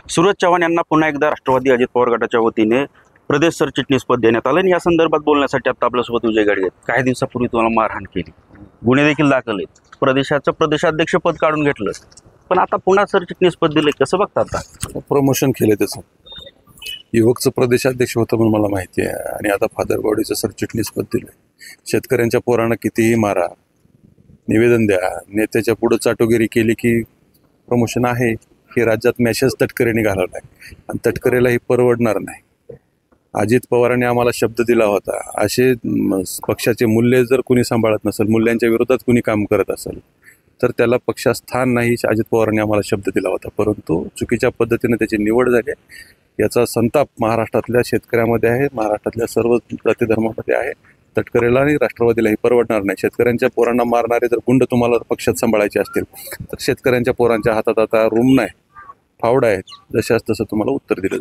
सूरज चव्हाण यांना पुन्हा एकदा राष्ट्रवादी अजित पवार गटाच्या वतीने प्रदेश सरचिटणीसपद देण्यात आलं आणि या संदर्भात बोलण्यासाठी आता आपल्यासोबत विजय गाडगे आहेत. काही दिवसापूर्वी तुम्हाला मारहाण केली, गुन्हे देखील दाखल आहेत, प्रदेशाचं प्रदेशाध्यक्षपद काढून घेतलं, पण आता पुन्हा सरचिटणीसपद दिले, कसं बघता आता? प्रमोशन केलं त्याचं. युवकचं प्रदेशाध्यक्ष होतं म्हणून मला माहिती आहे, आणि आता फादरबॉडीचं सरचिटणीसपद दिलं. शेतकऱ्यांच्या पोरांना कितीही मारा, निवेदन द्या, नेत्याच्या पुढं चाटोगिरी केली की प्रमोशन आहे, हे राज्यात मॅसेज तटकरेने घालवला आहे आणि तटकरेला हे परवडणार नाही. अजित पवारांनी आम्हाला शब्द दिला होता, असे पक्षाचे मूल्य जर कुणी सांभाळत नसेल, मूल्यांच्या विरोधात कुणी काम करत असेल तर त्याला पक्षात स्थान नाही, अजित पवारांनी आम्हाला शब्द दिला होता. परंतु चुकीच्या पद्धतीने त्याची निवड झाली. याचा संताप महाराष्ट्रातल्या शेतकऱ्यामध्ये आहे, महाराष्ट्रातल्या सर्व जातीधर्मामध्ये आहे. तटकरेला आणि राष्ट्रवादीलाही परवडणार नाही. शेतकऱ्यांच्या पोरांना मारणारे जर गुंड तुम्हाला पक्षात सांभाळायचे असतील तर शेतकऱ्यांच्या पोरांच्या हातात आता रूम नाही, फावडा आहे, जशाच तसं तुम्हाला उत्तर दिलं जाईल.